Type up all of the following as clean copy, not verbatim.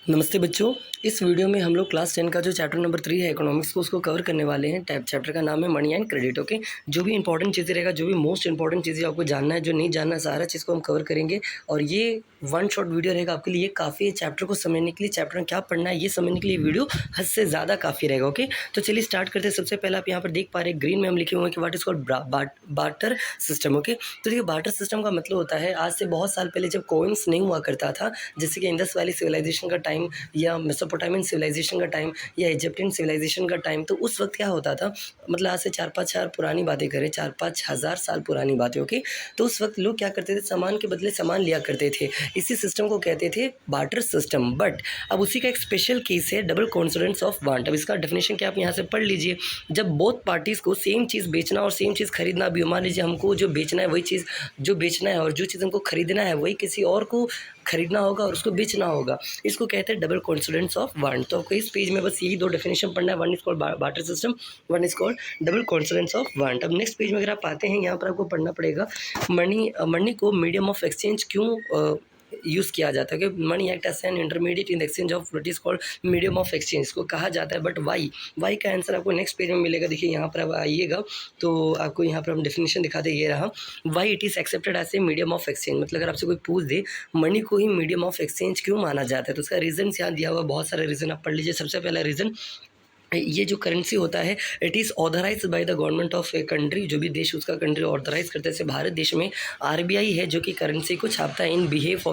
नमस्ते बच्चों। इस वीडियो में हम लोग क्लास 10 का जो चैप्टर नंबर 3 है इकोनॉमिक्स को उसको कवर करने वाले हैं। टैब चैप्टर का नाम है मनी एंड क्रेडिट। ओके, जो भी इंपॉर्टेंट चीज़ें रहेगा, जो भी मोस्ट इंपॉर्टेंट चीज़ें आपको जानना है, जो नहीं जानना है, सारा चीज़ को हम कवर करेंगे। और ये वन शॉट वीडियो रहेगा आपके लिए काफ़ी है। चैप्टर को समझने के लिए, चैप्टर में क्या पढ़ना है ये समझने के लिए वीडियो हद से ज़्यादा काफ़ी रहेगा। ओके, तो चलिए स्टार्ट करते हैं। सबसे पहले आप यहाँ पर देख पा रहे हैं ग्रीन में हम लिखे हुए हैं कि what is called barter system. Okay, तो देखिए बार्टर सिस्टम का मतलब होता है आज से बहुत साल पहले जब कॉइन्स नहीं हुआ करता था, जैसे कि इंडस वैली सिविलाइजेशन का टाइम या मेसोपोटामियन सिविलाइजेशन का टाइम या इजिप्टियन सिविलाइजेशन का टाइम, तो उस वक्त क्या होता था, मतलब आज से 4-5 हज़ार पुरानी बातें करें, 4-5 हज़ार साल पुरानी बातें। ओके, तो उस वक्त लोग क्या करते थे, सामान के बदले सामान लिया करते थे। इसी सिस्टम को कहते थे बार्टर सिस्टम। बट अब उसी का एक स्पेशल केस है डबल कॉन्सिडेंस ऑफ वांट। अब इसका डेफिनेशन क्या आप यहाँ से पढ़ लीजिए। जब बोथ पार्टीज़ को सेम चीज़ बेचना और सेम चीज़ खरीदना भी हो, मान लीजिए हमको जो बेचना है वही चीज़ जो बेचना है और जो चीज़ हमको खरीदना है वही किसी और को खरीदना होगा और उसको बेचना होगा, इसको कहते हैं डबल कॉन्सिडेंस ऑफ वांट। तो आपको इस पेज में बस यही दो डेफिनेशन पढ़ना है। One is called barter system, one is called double coincidence of want. अब नेक्स्ट पेज में अगर आप आते हैं, यहाँ पर आपको पढ़ना पड़ेगा मनी को मीडियम ऑफ एक्सचेंज क्यों यूज़ किया जाता है। कि money act as an intermediate in exchange of what is called medium of exchange को कहा जाता है। बट वाई का आंसर आपको नेक्स्ट पेज में मिलेगा। देखिए यहाँ पर अब आइएगा तो आपको यहाँ पर हम डेफिनेशन दिखाते, ये रहा। Why it is accepted as a medium of exchange, मतलब अगर आपसे कोई पूछ दे मनी को ही मीडियम ऑफ एक्सचेंज क्यों माना जाता है, तो उसका रीज़न यहाँ दिया हुआ, बहुत सारे रीज़न आप पढ़ लीजिए। सबसे पहला रीज़न, ये जो करेंसी होता है it is authorised by the government of a country. जो भी देश उसका कंट्री ऑथराइज करते हैं, जैसे भारत देश में आरबीआई है जो कि करेंसी को छापता है in behalf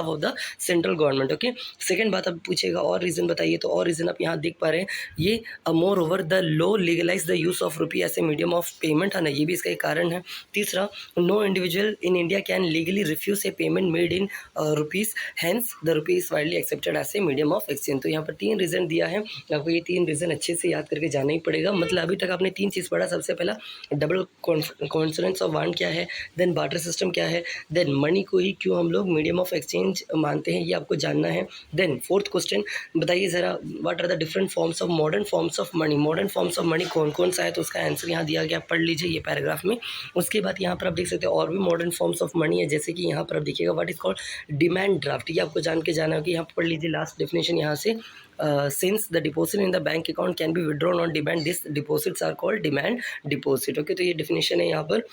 of the central government. Okay, second बात अब पूछेगा और रीज़न बताइए, तो और रीज़न आप यहाँ देख पा रहे हैं, ये moreover the law legalize the use of rupee as a medium of payment, है ना, ये भी इसका एक कारण है। तीसरा, no individual in India can legally refuse a payment made in rupees, hence the rupee is widely accepted as a medium of exchange. तो यहाँ पर 3 रीज़न दिया है, आपको ये 3 रीज़न अच्छे से याद करके जाना ही पड़ेगा। मतलब अभी तक आपने 3 चीज़ पढ़ा। सबसे पहला डबल कॉन्सिडेंस ऑफ वांट क्या है, देन बार्टर सिस्टम क्या है, देन मनी को ही क्यों हम लोग मीडियम ऑफ एक्सचेंज मानते हैं, ये आपको जानना है। देन फोर्थ क्वेश्चन, बताइए ज़रा what are the different forms of modern forms of money. Modern forms of money कौन कौन सा है, तो उसका आंसर यहाँ दिया गया, पढ़ लीजिए ये पैराग्राफ में। उसके बाद यहाँ पर आप देख सकते हैं और भी मॉडर्न फॉर्म्स ऑफ मनी है, जैसे कि यहाँ पर आप देखिएगा what is called demand draft. ये आपको जान के जाना है कि यहाँ पर पढ़ लीजिए लास्ट डेफिनेशन यहाँ से, since the deposit in the bank account can be withdrawn on demand, these deposits are called demand deposit। Okay, तो ये डेफिनेशन है यहाँ पर।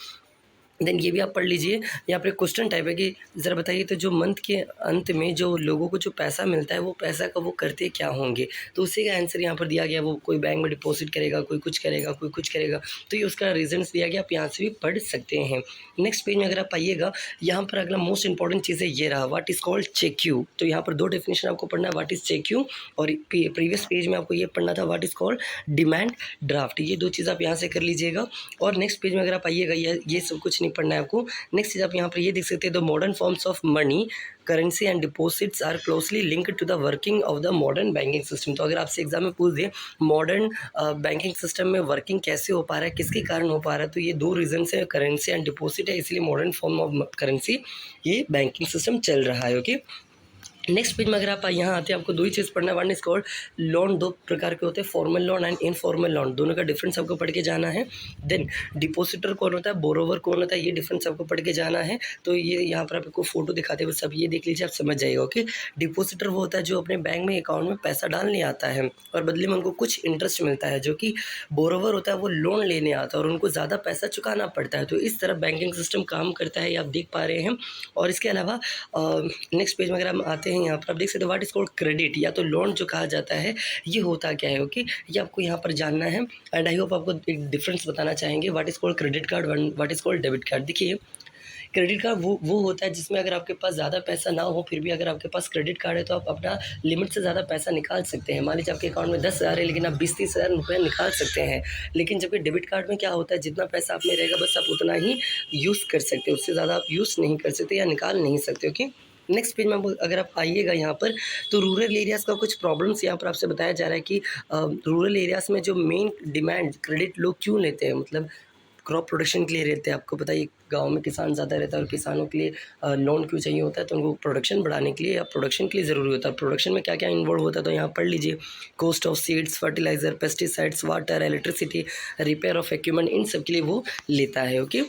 देन ये भी आप पढ़ लीजिए। यहाँ पर क्वेश्चन टाइप है कि ज़रा बताइए, तो जो मंथ के अंत में जो लोगों को जो पैसा मिलता है वो पैसा का वो करते क्या होंगे, तो उसी का आंसर यहाँ पर दिया गया। वो कोई बैंक में डिपॉजिट करेगा, कोई कुछ करेगा, कोई कुछ करेगा, तो ये उसका रीजंस दिया गया, आप यहाँ से भी पढ़ सकते हैं। नेक्स्ट पेज में अगर आप आइएगा, यहाँ पर अगला मोस्ट इंपॉर्टेंट चीज़ है, ये रहा what is called cheque. तो यहाँ पर 2 डेफिनेशन आपको पढ़ना है, व्हाट इज़ चेक क्यू, और प्रीवियस पेज में आपको ये पढ़ना था what is called demand draft. ये 2 चीज़ आप यहाँ से कर लीजिएगा। और नेक्स्ट पेज में अगर आप आइएगा, ये सब कुछ नहीं पढ़ना है आपको। नेक्स्ट चीज़ आप यहाँ पर ये देख सकते हैं, the modern forms of money, currency and deposits are closely linked to the working of the modern banking system. तो अगर आपसे एग्जाम में पूछ दे मॉडर्न बैंकिंग सिस्टम में वर्किंग कैसे हो पा रहा है, किसके कारण हो पा रहा है, तो ये 2 रीजन से करेंसी एंड डिपॉजिट है, इसलिए मॉडर्न फॉर्म ऑफ करेंसी ये बैंकिंग सिस्टम चल रहा है। ओके, नेक्स्ट पेज में अगर आप यहाँ आते हैं, आपको 2 ही चीज़ पढ़ना है। वन इज कॉल्ड लोन, 2 प्रकार के होते हैं, formal loan and informal loan, दोनों का डिफरेंस आपको पढ़ के जाना है। देन डिपोजिटर कौन होता है, बोरोवर कौन होता है, ये डिफरेंस आपको पढ़ के जाना है। तो ये यहाँ पर आपको फोटो दिखाते हैं, बस अब ये देख लीजिए, आप समझ जाइएगा। ओके, डिपोजिटर वो होता है जो अपने बैंक में अकाउंट में पैसा डालने आता है और बदले में उनको कुछ इंटरेस्ट मिलता है। जो कि बोरोवर होता है वो लोन लेने आता है और उनको ज़्यादा पैसा चुकाना पड़ता है। तो इस तरह बैंकिंग सिस्टम काम करता है, ये आप देख पा रहे हैं। और इसके अलावा नेक्स्ट पेज में अगर हम आते हैं, यहाँ पर आप देख सकते हैं व्हाट इज कॉल्ड क्रेडिट, या तो लोन जो कहा जाता है, ये होता क्या है। ओके, ये आपको यहाँ पर जानना है। एंड आई होप आपको एक डिफरेंस बताना चाहेंगे, what is called credit card, what is called debit card. देखिए क्रेडिट कार्ड वो होता है जिसमें अगर आपके पास ज़्यादा पैसा ना हो, फिर भी अगर आपके पास क्रेडिट कार्ड है तो आप अपना लिमिट से ज़्यादा पैसा निकाल सकते हैं। मान लीजिए आपके अकाउंट में 10,000 है, लेकिन आप 20-30 हज़ार रुपये निकाल सकते हैं। लेकिन जबकि डेबिट कार्ड में क्या होता है, जितना पैसा आप में रहेगा बस आप उतना ही यूज़ कर सकते, उससे ज़्यादा आप यूज़ नहीं कर सकते या निकाल नहीं सकते। ओके, नेक्स्ट पेज में अगर आप आइएगा यहाँ पर, तो रूरल एरियाज़ का कुछ प्रॉब्लम्स यहाँ पर आपसे बताया जा रहा है कि रूरल एरियाज़ में जो मेन डिमांड क्रेडिट लोग क्यों लेते हैं, मतलब क्रॉप प्रोडक्शन के लिए रहते हैं। आपको बताइए गांव में किसान ज़्यादा रहता है और किसानों के लिए लोन क्यों चाहिए होता है, तो उनको प्रोडक्शन बढ़ाने के लिए या प्रोडक्शन के लिए ज़रूरी होता है। प्रोडक्शन में क्या क्या इन्वॉल्व होता है, तो यहाँ पढ़ लीजिए, cost of seeds, fertiliser, pesticides, water, electricity, repair of equipment, इन सब के लिए वो लेता है। ओके,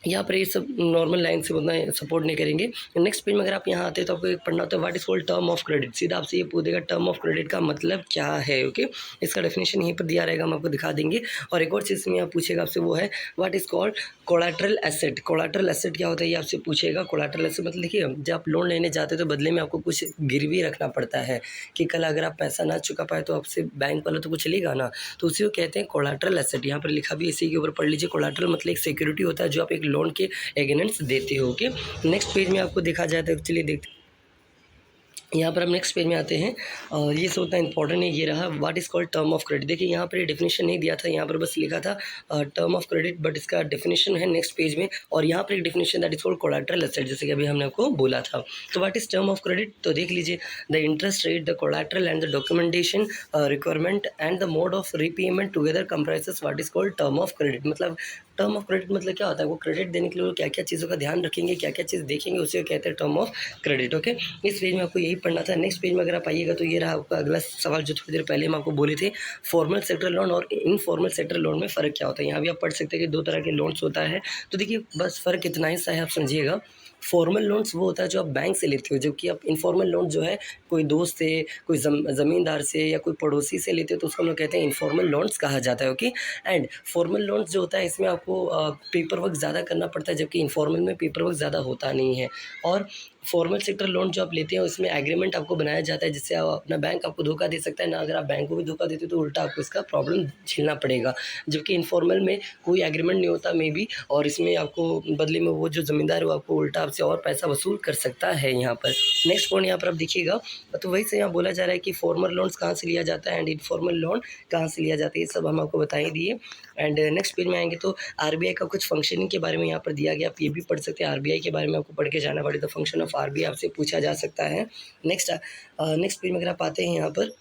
यहाँ पर ये सब नॉर्मल लाइन से उतना सपोर्ट नहीं करेंगे। नेक्स्ट पेज में अगर आप यहाँ आते हैं तो आपको एक पढ़ना होता है what is called term of credit. सीधा आपसे ये पूछेगा टर्म ऑफ क्रेडिट का मतलब क्या है। ओके, इसका डेफिनेशन यहीं पर दिया रहेगा, हम आपको दिखा देंगे। और एक और चीज़ में यहाँ पूछेगा आपसे, वो है what is called collateral asset. Collateral asset क्या होता है ये आपसे पूछेगा। कोलैटरल एसेट मतलब देखिए, जब आप लोन लेने जाते हो तो बदले में आपको कुछ गिरवी रखना पड़ता है कि कल अगर आप पैसा ना चुका पाए तो आपसे बैंक वाला तो कुछ लेगा ना, तो उसी को कहते हैं कोलैटरल एसेट। यहाँ पर लिखा भी इसी के ऊपर पढ़ लीजिए। कोलैटरल मतलब एक सिक्योरिटी होता है जो आप एक लोन के अगेंस्ट देते हो। ओके, नेक्स्ट पेज में आपको देखा जाए तो चलिए देखते हैं। यहाँ पर हम नेक्स्ट पेज में आते हैं और ये सब उतना इंपॉर्टेंट है। ये रहा what is called term of credit. देखिए यहाँ पर ये डेफिनेशन नहीं दिया था, यहाँ पर बस लिखा था टर्म ऑफ क्रेडिट, बट इसका डेफिनेशन है नेक्स्ट पेज में। और यहाँ पर एक definition that is called collateral asset, जैसे कि अभी हमने आपको बोला था। तो what is term of credit, तो देख लीजिए, the interest rate, the collateral and the documentation requirement and the mode of repayment together comprises what is called term of credit. मतलब टर्म ऑफ क्रेडिट मतलब क्या होता है, वो क्रेडिट देने के लिए क्या क्या चीज़ों का ध्यान रखेंगे, क्या क्या चीज़ देखेंगे, उसे कहते हैं टर्म ऑफ क्रेडिट। ओके, इस पेज में आपको यही पढ़ना था। नेक्स्ट पेज में अगर आप आइएगा तो ये रहा आपका अगला सवाल जो थोड़ी देर पहले हम आपको बोले थे, फॉर्मल सेक्टर लोन और इनफॉर्मल सेक्टर लोन में फ़र्क क्या होता है। यहाँ भी आप पढ़ सकते हैं कि दो तरह के लोन्स होता है। तो देखिए बस फ़र्क इतना ही सा है, आप समझिएगा। फॉर्मल लोन्स वो होता है जो आप बैंक से लेते हो, जबकि आप इनफॉर्मल लोन जो है कोई दोस्त से, कोई ज़मींदार से या कोई पड़ोसी से लेते हो तो उसको हम लोग कहते हैं इनफॉर्मल लोन्स कहा जाता है। ओके, एंड फॉर्मल लोन्स जो होता है इसमें आपको पेपर वर्क ज़्यादा करना पड़ता है, जबकि इनफॉर्मल में पेपर वर्क ज़्यादा होता नहीं है। और फॉर्मल सेक्टर लोन जो आप लेते हैं उसमें एग्रीमेंट आपको बनाया जाता है, जिससे अपना बैंक आपको धोखा दे सकता है ना। अगर आप बैंक को भी धोखा देते हो तो उल्टा आपको इसका प्रॉब्लम झेलना पड़ेगा, जबकि इनफॉर्मल में कोई एग्रीमेंट नहीं होता मे बी, और इसमें आपको बदले में वो जो ज़मींदार है वो आपको उल्टा आपसे और पैसा वसूल कर सकता है। यहाँ पर नेक्स्ट पॉइंट यहाँ पर आप देखिएगा, तो वही से यहाँ बोला जा रहा है कि फॉर्मल लोन्स कहाँ से लिया जाता है एंड इनफॉर्मल लोन कहाँ से लिया जाता है, ये सब हम आपको बता ही दिए। एंड नेक्स्ट पेज में आएंगे तो आरबीआई का कुछ फंक्शनिंग के बारे में यहाँ पर दिया गया, आप ये भी पढ़ सकते हैं। आरबीआई के बारे में आपको पढ़ के जाना पड़े तो फंक्शन ऑफ आरबीआई आपसे पूछा जा सकता है। नेक्स्ट पेज में अगर आप आते हैं यहाँ पर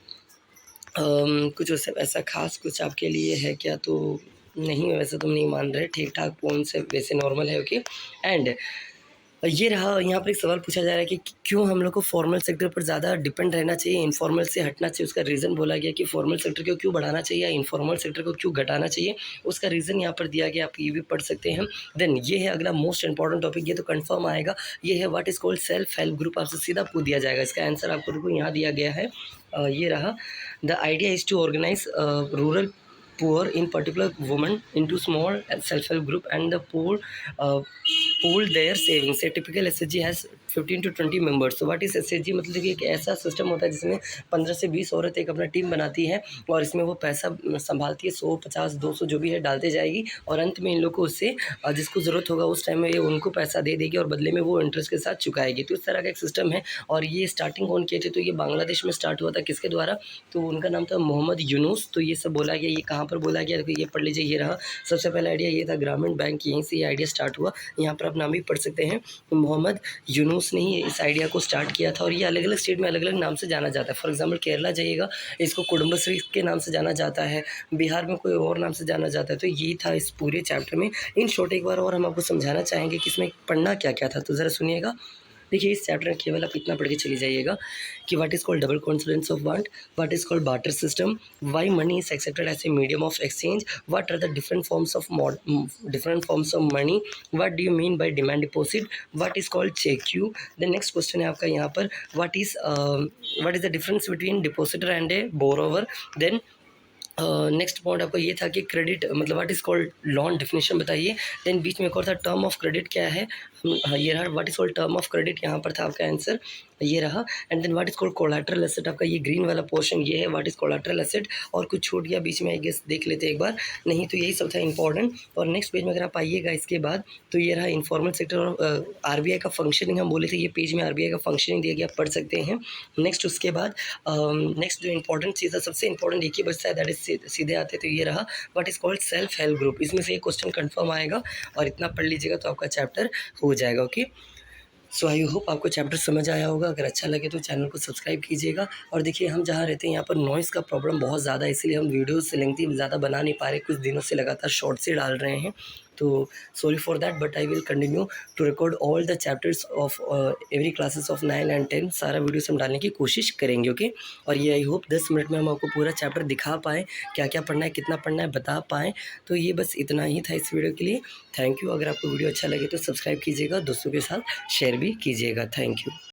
कुछ वैसे ऐसा खास कुछ आपके लिए है क्या, तो नहीं, वैसे तुम नहीं मान रहे, ठीक ठाक फोन से वैसे नॉर्मल है। ओके, एंड ये रहा, यहाँ पर एक सवाल पूछा जा रहा है कि क्यों हम लोग को फॉर्मल सेक्टर पर ज़्यादा डिपेंड रहना चाहिए, इनफॉर्मल से हटना चाहिए। उसका रीज़न बोला गया कि फॉर्मल सेक्टर को क्यों बढ़ाना चाहिए या इनफॉर्मल सेक्टर को क्यों घटाना चाहिए, उसका रीज़न यहाँ पर दिया गया, आप ये भी पढ़ सकते हैं। देन ये है अगला मोस्ट इंपॉर्टेंट टॉपिक, ये तो कंफर्म आएगा, ये है what is called self help group. आपसे सीधा पूछ दिया जाएगा, इसका आंसर आपको यहाँ दिया गया है। ये रहा, the idea is to organize rural poor in particular women into small self-help group and the pool their savings. A typical SHG has 15 to 20 members. तो व्हाट इज़ SHG मतलब देखिए एक ऐसा सिस्टम होता है जिसमें 15 से 20 औरत एक अपना टीम बनाती है और इसमें वो पैसा संभालती है, 100 50 200 जो भी है डालते जाएगी, और अंत में इन लोग को उससे जिसको ज़रूरत होगा उस टाइम में ये उनको पैसा दे देगी और बदले में वो इंटरेस्ट के साथ चुकाएगी। तो इस तरह का एक सिस्टम है। और ये स्टार्टिंग कौन किए थे, तो ये बांग्लादेश में स्टार्ट हुआ था। किसके द्वारा, तो उनका नाम था मोहम्मद यूनुस। तो ये सब बोला गया, ये कहाँ पर बोला गया, तो ये पढ़ लीजिए। ये रहा सबसे पहला आइडिया, ये था ग्रामीण बैंक, यहीं से ये आइडिया स्टार्ट हुआ। यहाँ पर आप नाम भी पढ़ सकते हैं, मोहम्मद यूनुस ने ही इस आइडिया को स्टार्ट किया था। और ये अलग अलग स्टेट में अलग अलग नाम से जाना जाता है। फॉर एग्जांपल केरला जाइएगा, इसको कुडुम्बश्री के नाम से जाना जाता है, बिहार में कोई और नाम से जाना जाता है। तो ये था इस पूरे चैप्टर में। इन शॉर्ट एक बार और हम आपको समझाना चाहेंगे कि इसमें पढ़ना क्या क्या था, तो ज़रा सुनिएगा। देखिए इस चैप्टर में केवल आप इतना पढ़ के चली जाइएगा कि what is called double coincidence of want, what is called barter system, why money is accepted as a medium of exchange, what are the different forms of money, what do you mean by demand deposit, what is called cheque. The next question है आपका यहाँ पर, what is the difference between depositor and a borrower. Then next point आपका ये था कि credit मतलब what is called loan, definition बताइए। देन बीच में एक और था टर्म ऑफ क्रेडिट क्या है, ये रहा what is called term of credit, यहाँ पर था आपका आंसर, ये रहा। And then what is called collateral asset, आपका ये ग्रीन वाला पोर्शन ये है व्हाट इज़ कोलैटरल एसेट। और कुछ छूट गया बीच में, आई गेस देख लेते एक बार, नहीं तो यही सब था इंपॉर्टेंट। और नेक्स्ट पेज में अगर आप आइएगा इसके बाद, तो ये रहा इनफॉर्मल सेक्टर और आरबीआई का फंक्शनिंग, हम बोले थे ये पेज में आरबीआई का फंक्शनिंग दिया गया, आप पढ़ सकते हैं। नेक्स्ट उसके बाद नेक्स्ट जो इंपॉर्टेंट चीज़ है, सबसे इंपॉर्टेंट एक ही बचता है, दैट इज सीधे आते तो ये रहा what is called self help group. इसमें से एक क्वेश्चन कंफर्म आएगा और इतना पढ़ लीजिएगा तो आपका चैप्टर हो जाएगा। ओके, सो आई होप आपको चैप्टर समझ आया होगा। अगर अच्छा लगे तो चैनल को सब्सक्राइब कीजिएगा। और देखिए हम जहाँ रहते हैं यहाँ पर नॉइज़ का प्रॉब्लम बहुत ज़्यादा है, इसलिए हम वीडियोस लेंथी ज़्यादा बना नहीं पा रहे, कुछ दिनों से लगातार शॉर्ट से डाल रहे हैं। तो तो sorry for that, but I will continue to record all the chapters of every classes of 9 and 10। सारा वीडियोस हम डालने की कोशिश करेंगे, ओके। और ये आई होप 10 मिनट में हम आपको पूरा चैप्टर दिखा पाएँ, क्या क्या पढ़ना है, कितना पढ़ना है, बता पाएँ। तो ये बस इतना ही था इस वीडियो के लिए। Thank you. अगर आपको वीडियो अच्छा लगे तो सब्सक्राइब कीजिएगा, दोस्तों के साथ शेयर भी कीजिएगा। Thank you.